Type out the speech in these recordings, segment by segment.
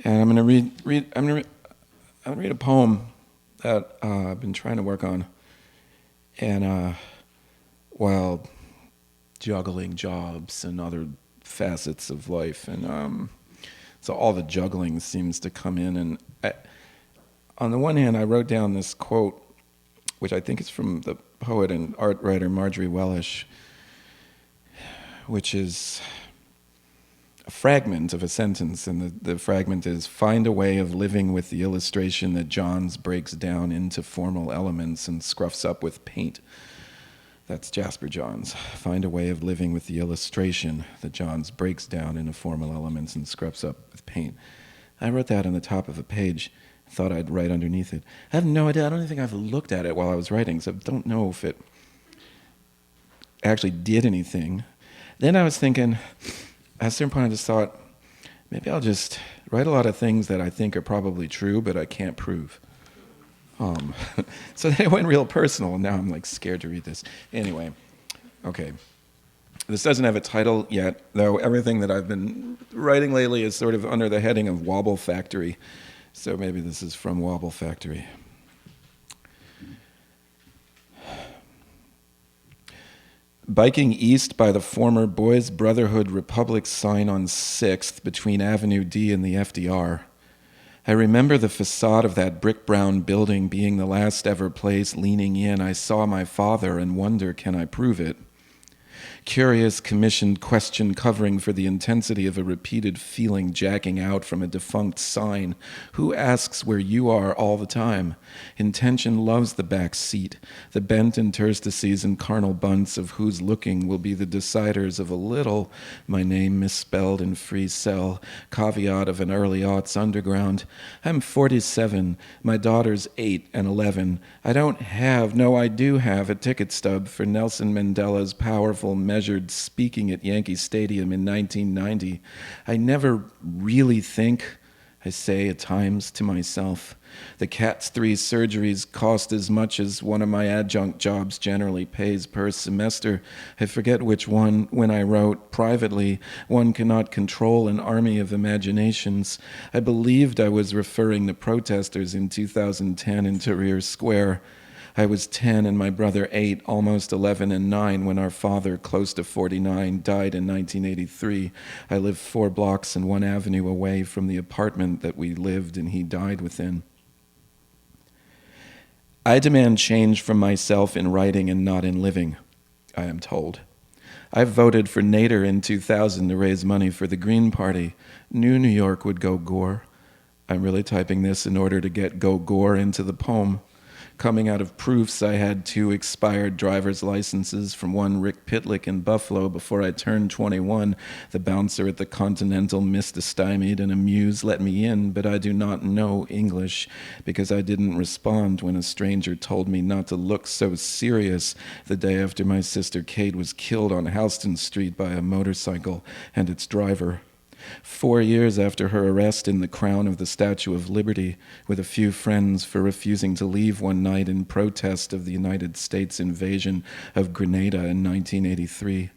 And I'm gonna read a poem that I've been trying to work on, and while juggling jobs and other facets of life, and so all the juggling seems to come in. And on the one hand, I wrote down this quote, which I think is from the poet and art writer Marjorie Wellish, which is a fragment of a sentence, and the fragment is, "Find a way of living with the illustration that Johns breaks down into formal elements and scruffs up with paint." That's Jasper Johns. "Find a way of living with the illustration that Johns breaks down into formal elements and scruffs up with paint." I wrote that on the top of a page. Thought I'd write underneath it. I have no idea. I don't even think I've looked at it while I was writing, so I don't know if it actually did anything. Then I was thinking, at a certain point I just thought, maybe I'll just write a lot of things that I think are probably true, but I can't prove. So then it went real personal, and now I'm like scared to read this. Anyway, okay. This doesn't have a title yet, though everything that I've been writing lately is sort of under the heading of Wobble Factory. So maybe this is from Wobble Factory. Biking east by the former Boys Brotherhood Republic sign on 6th between Avenue D and the FDR. I remember the facade of that brick-brown building being the last ever place leaning in. I saw my father and wonder, can I prove it? Curious commissioned question covering for the intensity of a repeated feeling jacking out from a defunct sign. Who asks where you are all the time? Intention loves the back seat, the bent interstices and carnal bunts of whose looking will be the deciders of a little, my name misspelled in free cell, caveat of an early aughts underground. I'm 47, my daughter's 8 and 11. I do have a ticket stub for Nelson Mandela's powerful measured speaking at Yankee Stadium in 1990. I never really think, I say at times to myself. The cat's 3 surgeries cost as much as one of my adjunct jobs generally pays per semester. I forget which one. When I wrote, privately, one cannot control an army of imaginations. I believed I was referring to protesters in 2010 in Tahrir Square. I was 10 and my brother 8, almost 11 and 9 when our father, close to 49, died in 1983. I lived 4 blocks and 1 avenue away from the apartment that we lived and he died within. I demand change from myself in writing and not in living, I am told. I voted for Nader in 2000 to raise money for the Green Party. Knew New York would go Gore. I'm really typing this in order to get go Gore into the poem. Coming out of proofs, I had 2 expired driver's licenses from one Rick Pitlick in Buffalo before I turned 21. The bouncer at the Continental missed a stymied and amused let me in, but I do not know English because I didn't respond when a stranger told me not to look so serious the day after my sister Kate was killed on Houston Street by a motorcycle and its driver. 4 years after her arrest in the crown of the Statue of Liberty with a few friends for refusing to leave one night in protest of the United States invasion of Grenada in 1983.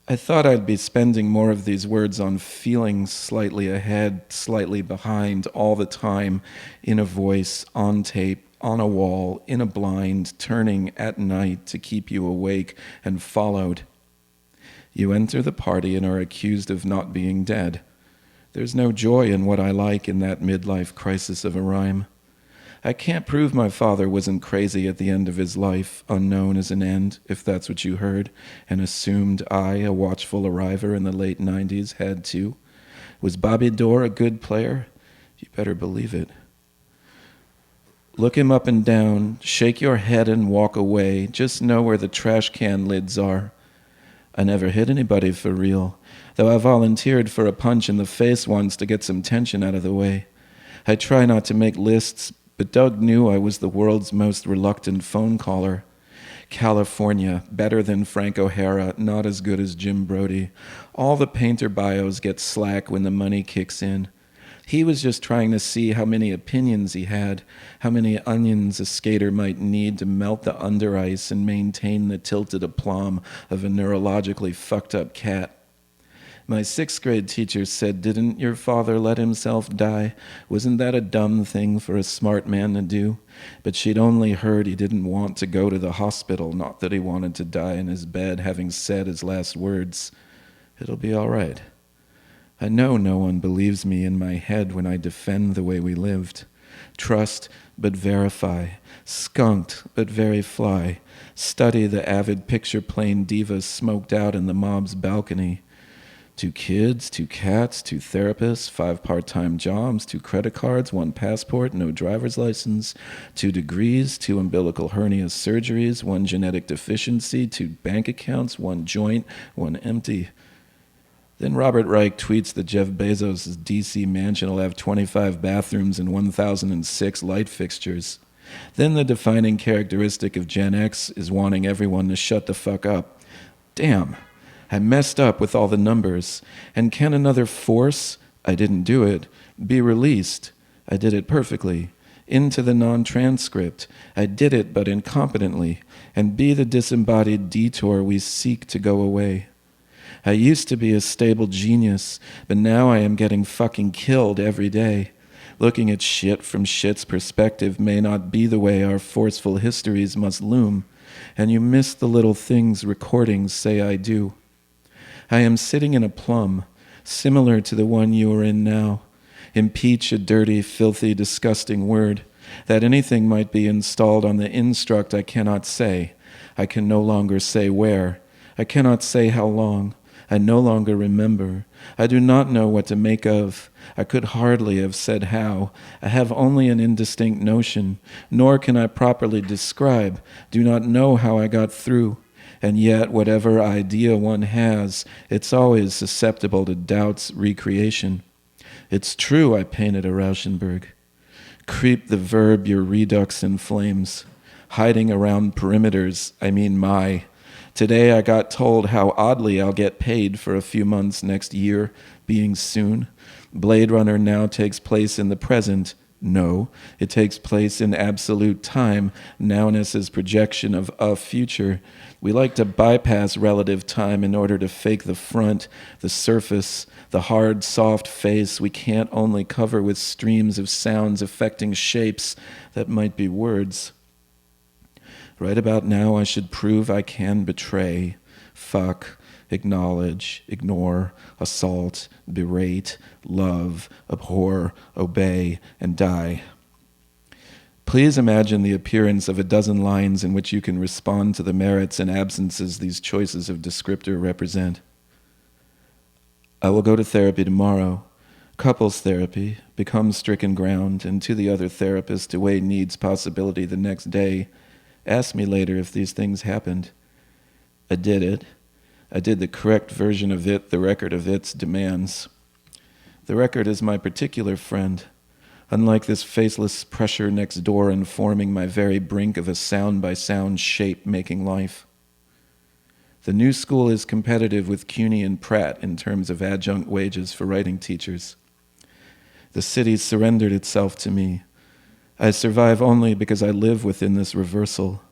I thought I'd be spending more of these words on feeling slightly ahead, slightly behind, all the time, in a voice, on tape, on a wall, in a blind, turning at night to keep you awake and followed. You enter the party and are accused of not being dead. There's no joy in what I like in that midlife crisis of a rhyme. I can't prove my father wasn't crazy at the end of his life, unknown as an end, if that's what you heard, and assumed I, a watchful arriver in the late 90s, had too. Was Bobby Dorr a good player? You better believe it. Look him up and down, shake your head and walk away, just know where the trash can lids are. I never hit anybody for real, though I volunteered for a punch in the face once to get some tension out of the way. I try not to make lists, but Doug knew I was the world's most reluctant phone caller. California, better than Frank O'Hara, not as good as Jim Brody. All the painter bios get slack when the money kicks in. He was just trying to see how many opinions he had, how many onions a skater might need to melt the under ice and maintain the tilted aplomb of a neurologically fucked up cat. My sixth grade teacher said, "Didn't your father let himself die? Wasn't that a dumb thing for a smart man to do?" But she'd only heard he didn't want to go to the hospital, not that he wanted to die in his bed, having said his last words, "It'll be all right." I know no one believes me in my head when I defend the way we lived. Trust but verify, skunked but very fly, study the avid picture plane divas smoked out in the mob's balcony. 2 kids, 2 cats, 2 therapists, 5 part-time jobs, 2 credit cards, 1 passport, no driver's license, 2 degrees, 2 umbilical hernia surgeries, 1 genetic deficiency, 2 bank accounts, 1 joint, 1 empty. Then Robert Reich tweets that Jeff Bezos' DC mansion will have 25 bathrooms and 1,006 light fixtures. Then the defining characteristic of Gen X is wanting everyone to shut the fuck up. Damn. I messed up with all the numbers. And can another force, I didn't do it, be released? I did it perfectly. Into the non-transcript. I did it but incompetently. And be the disembodied detour we seek to go away. I used to be a stable genius, but now I am getting fucking killed every day. Looking at shit from shit's perspective may not be the way our forceful histories must loom. And you miss the little things recordings say I do. I am sitting in a plum, similar to the one you are in now. Impeach a dirty, filthy, disgusting word. That anything might be installed on the instruct I cannot say. I can no longer say where. I cannot say how long. I no longer remember. I do not know what to make of. I could hardly have said how. I have only an indistinct notion, nor can I properly describe, do not know how I got through. And yet, whatever idea one has, it's always susceptible to doubt's recreation. It's true I painted a Rauschenberg. Creep the verb your redux in flames. Hiding around perimeters, I mean my. Today I got told how oddly I'll get paid for a few months next year, being soon. Blade Runner now takes place in the present. No, it takes place in absolute time, nowness' projection of a future. We like to bypass relative time in order to fake the front, the surface, the hard, soft face we can't only cover with streams of sounds affecting shapes that might be words. Right about now I should prove I can betray, fuck, acknowledge, ignore, assault, berate, love, abhor, obey, and die. Please imagine the appearance of a dozen lines in which you can respond to the merits and absences these choices of descriptor represent. I will go to therapy tomorrow, couples therapy, become stricken ground, and to the other therapist to weigh needs possibility the next day. Ask me later if these things happened. I did it. I did the correct version of it, the record of its demands. The record is my particular friend, unlike this faceless pressure next door informing my very brink of a sound-by-sound shape-making life. The new school is competitive with CUNY and Pratt in terms of adjunct wages for writing teachers. The city surrendered itself to me. I survive only because I live within this reversal.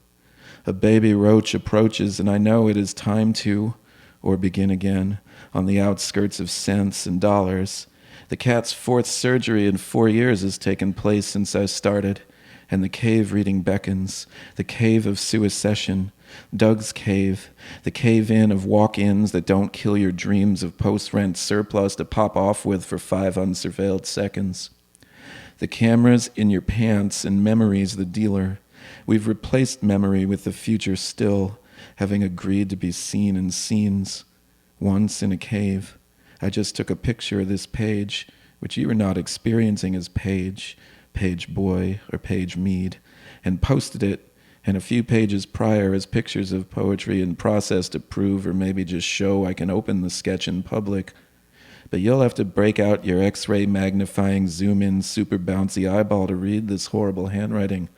A baby roach approaches, and I know it is time to, or begin again, on the outskirts of cents and dollars. The cat's 4th surgery in 4 years has taken place since I started, and the cave reading beckons, the cave of succession, Doug's cave, the cave-in of walk-ins that don't kill your dreams of post-rent surplus to pop off with for 5 unsurveilled seconds. The cameras in your pants and memories the dealer. We've replaced memory with the future still, having agreed to be seen in scenes. Once in a cave, I just took a picture of this page, which you are not experiencing as page boy, or page mead, and posted it, and a few pages prior as pictures of poetry in process to prove or maybe just show I can open the sketch in public. But you'll have to break out your X-ray magnifying zoom-in super bouncy eyeball to read this horrible handwriting.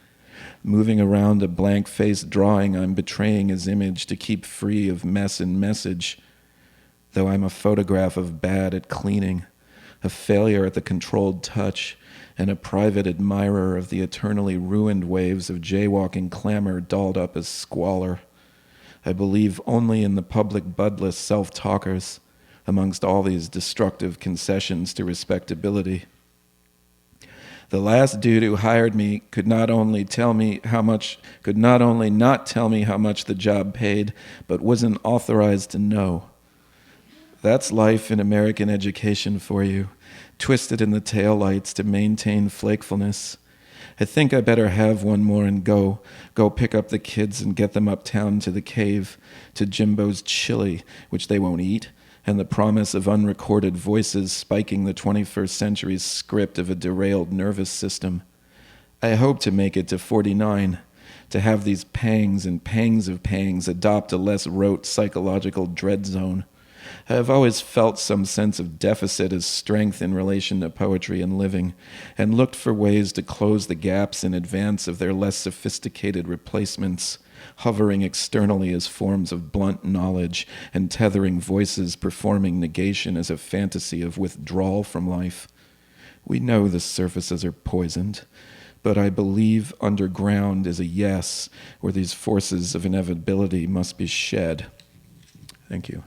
Moving around a blank-faced drawing, I'm betraying his image to keep free of mess and message. Though I'm a photograph of bad at cleaning, a failure at the controlled touch, and a private admirer of the eternally ruined waves of jaywalking clamor dolled up as squalor. I believe only in the public budless self-talkers, amongst all these destructive concessions to respectability. The last dude who hired me could not only not tell me how much the job paid, but wasn't authorized to know. That's life in American education for you, twisted in the taillights to maintain flakefulness. I think I better have one more and go pick up the kids and get them uptown to the cave, to Jimbo's chili, which they won't eat, and the promise of unrecorded voices spiking the 21st century's script of a derailed nervous system. I hope to make it to 49, to have these pangs and pangs of pangs adopt a less rote psychological dread zone. I have always felt some sense of deficit as strength in relation to poetry and living, and looked for ways to close the gaps in advance of their less sophisticated replacements, hovering externally as forms of blunt knowledge and tethering voices performing negation as a fantasy of withdrawal from life. We know the surfaces are poisoned, but I believe underground is a yes, where these forces of inevitability must be shed. Thank you.